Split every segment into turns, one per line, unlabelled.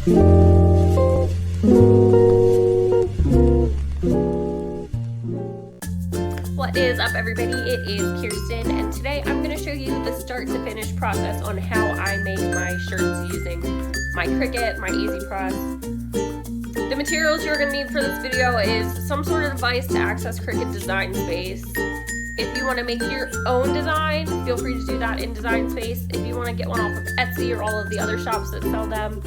What is up, everybody? It is Kirsten, and today I'm going to show you the start to finish process on how I make my shirts using my Cricut, my Easy Press. The materials you're going to need for this video is some sort of device to access Cricut Design Space. If you want to make your own design, feel free to do that in Design Space. If you want to get one off of Etsy or all of the other shops that sell them,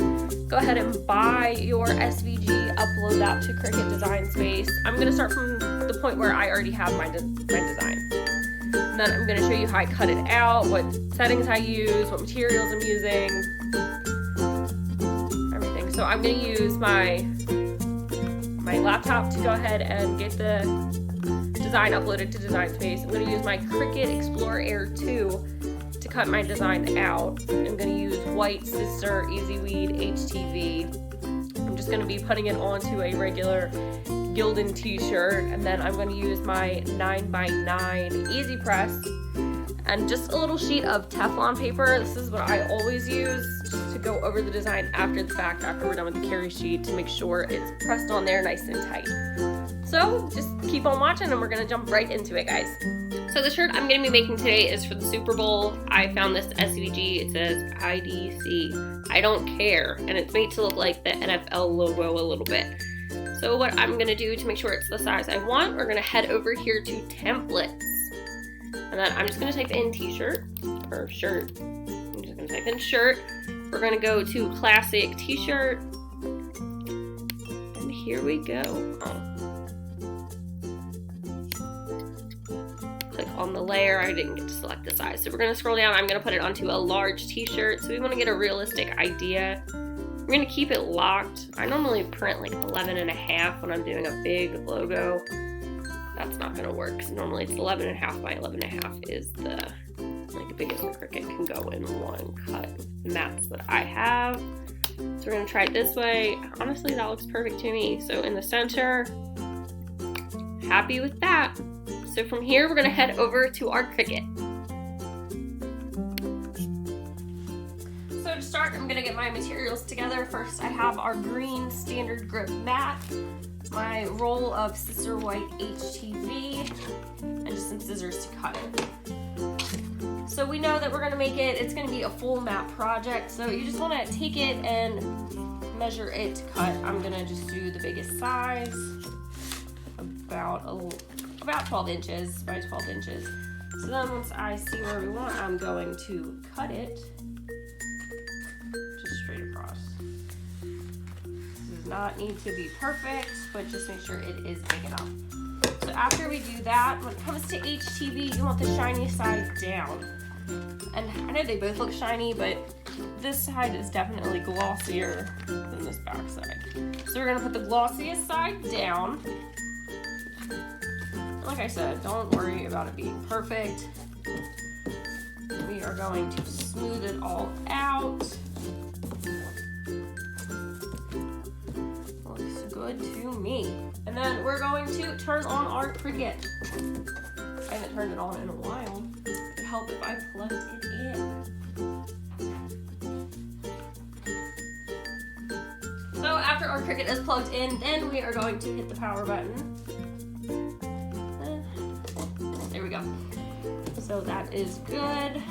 go ahead and buy your SVG, upload that to Cricut Design Space. I'm going to start from the point where I already have my design. And then I'm going to show you how I cut it out, what settings I use, what materials I'm using, everything. So I'm going to use my laptop to go ahead and get the design uploaded to Design Space. I'm going to use my Cricut Explore Air 2 to cut my design out. I'm going to use white Sister Easy Weed HTV. I'm just going to be putting it onto a regular Gildan t-shirt, and then I'm going to use my 9x9 Easy Press and just a little sheet of Teflon paper. This is what I always use just to go over the design after the fact, after we're done with the carry sheet, to make sure it's pressed on there nice and tight. So just keep on watching and we're going to jump right into it, guys. So the shirt I'm going to be making today is for the Super Bowl. I found this SVG. It says IDC. I don't care. And it's made to look like the NFL logo a little bit. So what I'm going to do to make sure it's the size I want, we're going to head over here to templates. And then I'm just going to type in t-shirt or shirt. I'm just going to type in shirt. We're going to go to classic t-shirt. And here we go. Click on the layer. I didn't get to select the size. So we're going to scroll down. I'm going to put it onto a large t-shirt. So we want to get a realistic idea. I'm going to keep it locked. I normally print like 11.5 when I'm doing a big logo. That's not going to work because normally it's 11.5 by 11.5 is the biggest the Cricut can go in one cut with the mats that I have. So we're going to try it this way. Honestly, that looks perfect to me. So in the center, happy with that. So from here, we're going to head over to our Cricut. So to start, I'm going to get my materials together. First, I have our green standard grip mat, my roll of Sister White HTV, and just some scissors to cut it. So we know that we're going to make it, it's going to be a full mat project, so you just want to take it and measure it to cut. I'm going to just do the biggest size, about 12 inches by 12 inches. So then once I see where we want, I'm going to cut it just straight across. This does not need to be perfect, but just make sure it is big enough. So after we do that, when it comes to HTV, you want the shiny side down. And I know they both look shiny, but this side is definitely glossier than this back side. So we're gonna put the glossiest side down. Like I said, don't worry about it being perfect. We are going to smooth it all out. Looks good to me. And then we're going to turn on our Cricut. I haven't turned it on in a while. It would help if I plugged it in. So after our Cricut is plugged in, then we are going to hit the power button. There we go. So that is good. You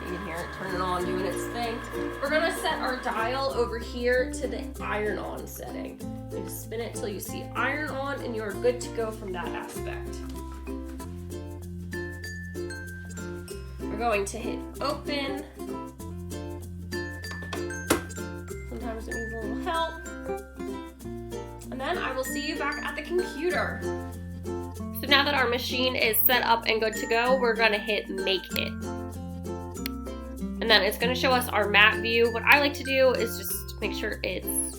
can hear it turning on, doing its thing. We're gonna set our dial over here to the iron on setting. You spin it till you see iron on and you're good to go from that aspect. We're going to hit open. Sometimes it needs a little help. And then I will see you back at the computer. So now that our machine is set up and good to go, we're gonna hit make it. And then it's gonna show us our map view. What I like to do is just make sure it's,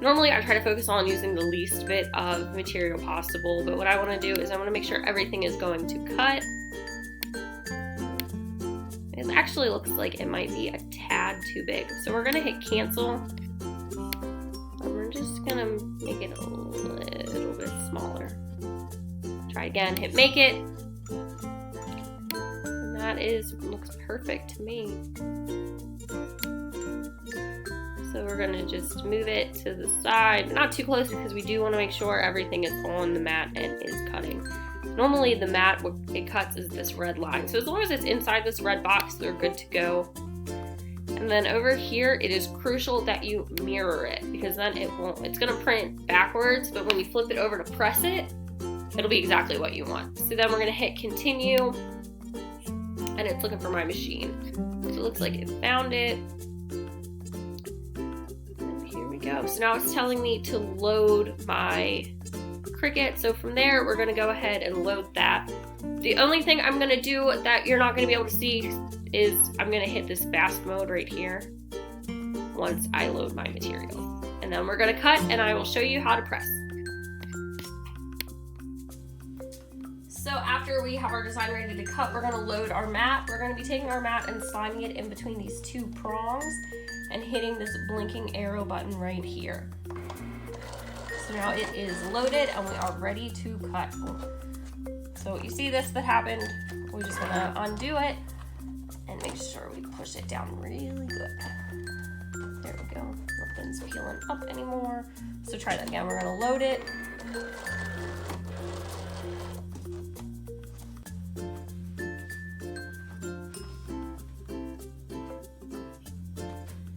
normally I try to focus on using the least bit of material possible, but what I wanna do is I wanna make sure everything is going to cut. It actually looks like it might be a tad too big. So we're gonna hit cancel. And we're just gonna make it a little bit smaller. Try again, hit make it. And that looks perfect to me. So we're gonna just move it to the side, not too close because we do want to make sure everything is on the mat and is cutting. Normally the mat, what it cuts is this red line. So as long as it's inside this red box, they're good to go. And then over here, it is crucial that you mirror it because then it's gonna print backwards, but when you flip it over to press it, it'll be exactly what you want. So then we're gonna hit continue, and it's looking for my machine. So it looks like it found it. And here we go. So now it's telling me to load my Cricut. So from there, we're gonna go ahead and load that. The only thing I'm gonna do that you're not gonna be able to see is I'm gonna hit this fast mode right here once I load my materials. And then we're gonna cut and I will show you how to press. So after we have our design ready to cut, we're gonna load our mat. We're gonna be taking our mat and sliding it in between these two prongs and hitting this blinking arrow button right here. So now it is loaded and we are ready to cut. So you see this that happened, we just wanna undo it and make sure we push it down really good. There we go, nothing's peeling up anymore. So try that again, we're gonna load it.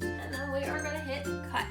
And then we are gonna hit cut.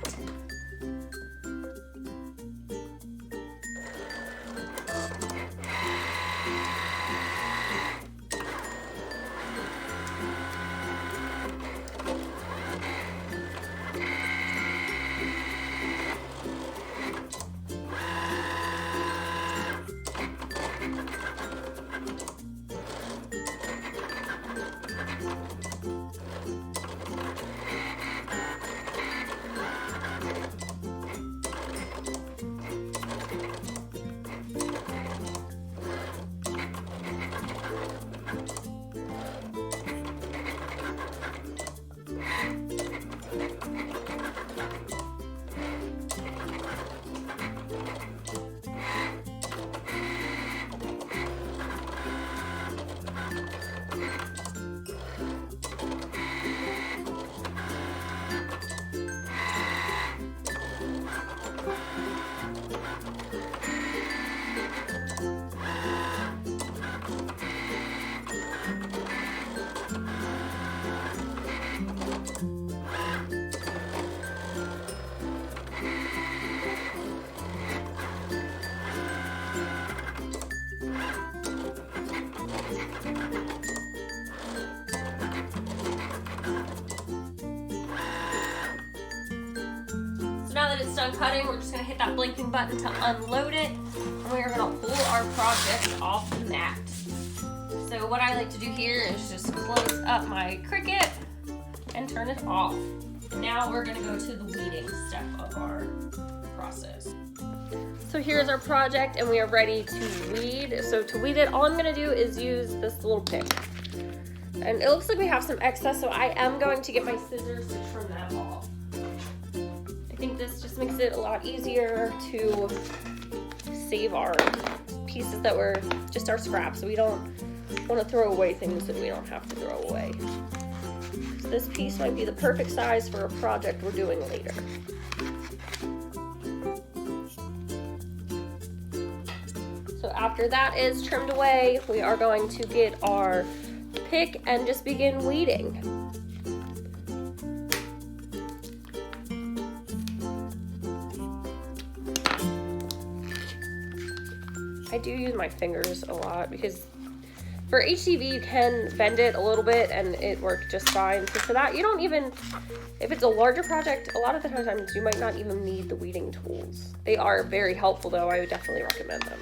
Now that it's done cutting, we're just gonna hit that blinking button to unload it, and we are gonna pull our project off the mat. So what I like to do here is just close up my Cricut and turn it off. And now we're gonna go to the weeding step of our process. So here's our project and we are ready to weed. So to weed it, all I'm gonna do is use this little pick. And it looks like we have some excess, so I am going to get my scissors to trim that off. I think this just makes it a lot easier to save our pieces that were just our scraps. So we don't want to throw away things that we don't have to throw away. So this piece might be the perfect size for a project we're doing later. So after that is trimmed away, we are going to get our pick and just begin weeding. I do use my fingers a lot because for HTV you can bend it a little bit and it worked just fine. So for that, you don't even, if it's a larger project, a lot of the times you might not even need the weeding tools. They are very helpful though, I would definitely recommend them.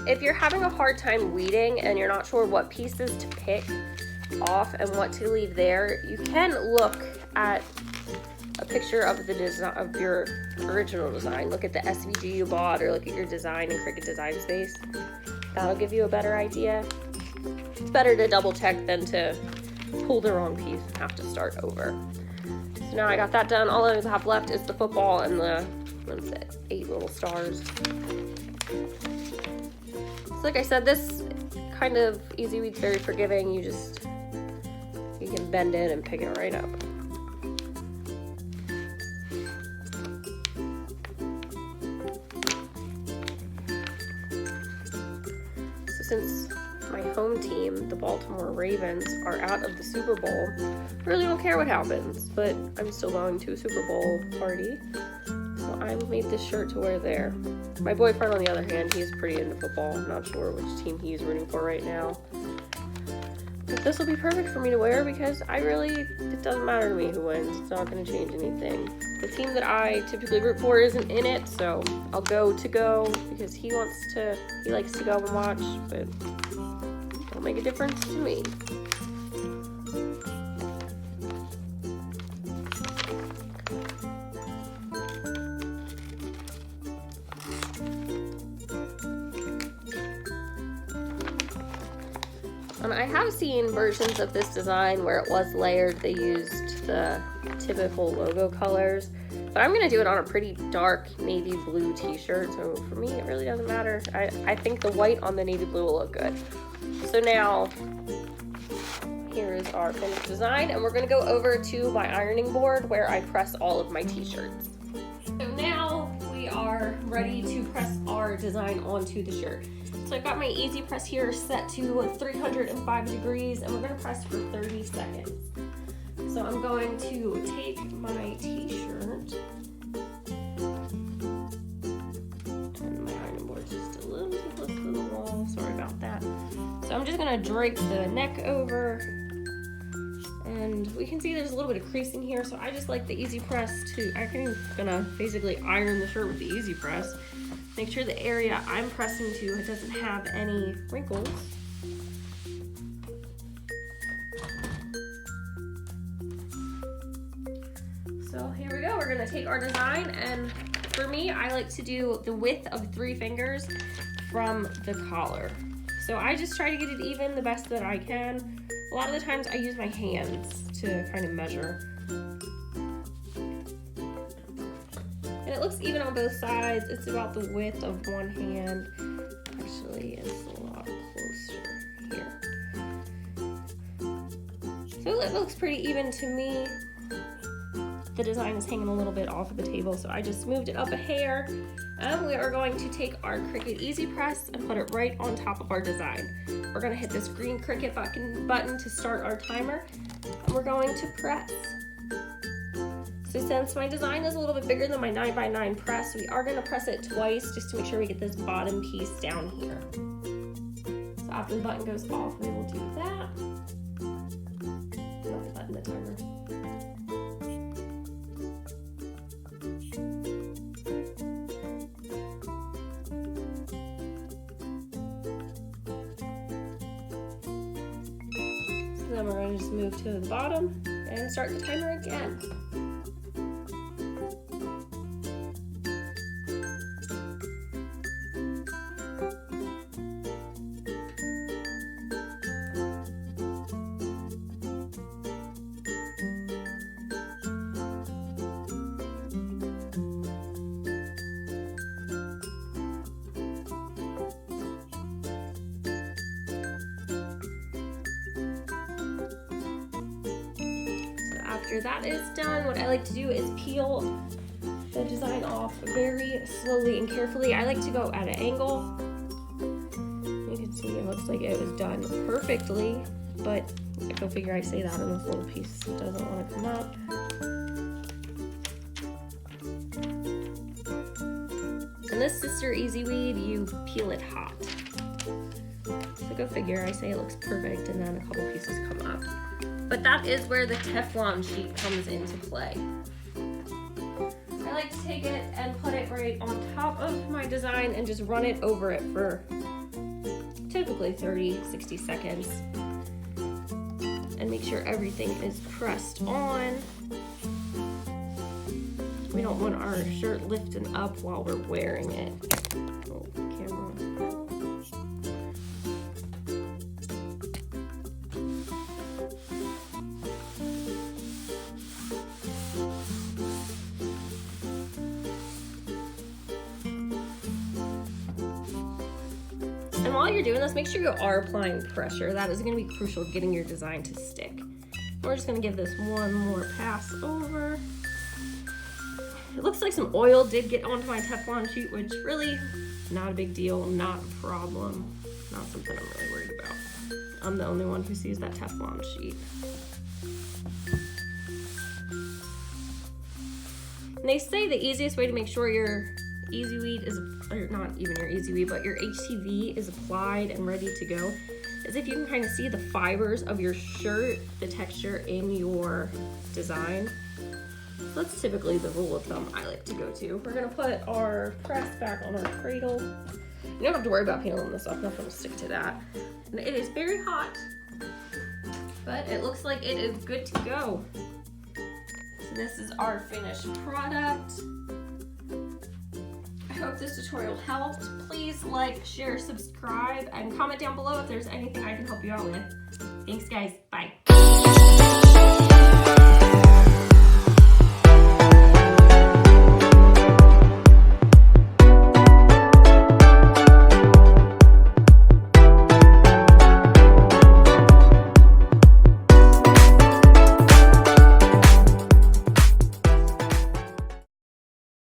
if you're having a hard time weeding and you're not sure what pieces to pick off and what to leave there, you can look at a picture of the design of your original design. Look at the SVG you bought, or look at your design in Cricut Design Space. That'll give you a better idea. It's better to double check than to pull the wrong piece and have to start over. So now I got that done. All I have left is the football and the, what is it, 8 little stars. So like I said, this kind of easy weed's very forgiving. You can bend it and pick it right up. So since my home team, the Baltimore Ravens, are out of the Super Bowl, I really don't care what happens, but I'm still going to a Super Bowl party. So I made this shirt to wear there. My boyfriend, on the other hand, he's pretty into football. I'm not sure which team he's rooting for right now. But this will be perfect for me to wear because it doesn't matter to me who wins. It's not going to change anything. The team that I typically root for isn't in it, so I'll go because he likes to go and watch, but it won't make a difference to me. And I have seen versions of this design where it was layered. They used the typical logo colors, but I'm gonna do it on a pretty dark navy blue t-shirt, so for me it really doesn't matter. I think the white on the navy blue will look good. So now here is our finished design, and we're gonna go over to my ironing board where I press all of my t-shirts. So now we are ready to press our design onto the shirt. So I've got my easy press here set to 305 degrees, and we're going to press for 30 seconds. So I'm going to take my t-shirt, turn my ironing board just a little too close to the wall, sorry about that. So I'm just going to drape the neck over, and we can see there's a little bit of creasing here, so I just like the easy press I'm gonna basically iron the shirt with the easy press. Make sure the area I'm pressing to doesn't have any wrinkles. So here we go, we're gonna take our design, and for me, I like to do the width of 3 fingers from the collar. So I just try to get it even the best that I can. A lot of the times I use my hands to kind of measure. And it looks even on both sides. It's about the width of one hand. Actually, it's a lot closer here. So it looks pretty even to me. The design is hanging a little bit off of the table, so I just moved it up a hair. And we are going to take our Cricut Easy Press and put it right on top of our design. We're gonna hit this green Cricut button to start our timer, and we're going to press. So since my design is a little bit bigger than my 9x9 press, we are gonna press it twice just to make sure we get this bottom piece down here. So after the button goes off, we will do that. Not the button, the timer. So then we're gonna just move to the bottom and start the timer again. After that is done, what I like to do is peel the design off very slowly and carefully. I like to go at an angle. You can see it looks like it was done perfectly, but go figure I say that and this little piece doesn't want to come up. And this Sister Easy Weed, you peel it hot. So go figure I say it looks perfect and then a couple pieces come up. But that is where the Teflon sheet comes into play. I like to take it and put it right on top of my design and just run it over it for typically 30-60 seconds. And make sure everything is pressed on. We don't want our shirt lifting up while we're wearing it. Oh, camera. And while you're doing this, make sure you are applying pressure. That is going to be crucial getting your design to stick. We're just going to give this one more pass over. It looks like some oil did get onto my Teflon sheet, which really not a big deal, not a problem, not something I'm really worried about. I'm the only one who sees that Teflon sheet. And they say the easiest way to make sure your easy weed is, or not even your easy weed, but your HTV is applied and ready to go, is if you can kind of see the fibers of your shirt, the texture in your design. So that's typically the rule of thumb I like to go to. We're gonna put our press back on our cradle. You don't have to worry about peeling this off, nothing will stick to that. And it is very hot, but it looks like it is good to go. So this is our finished product. I hope this tutorial helped. Please like, share, subscribe, and comment down below if there's anything I can help you out with. Thanks guys, bye.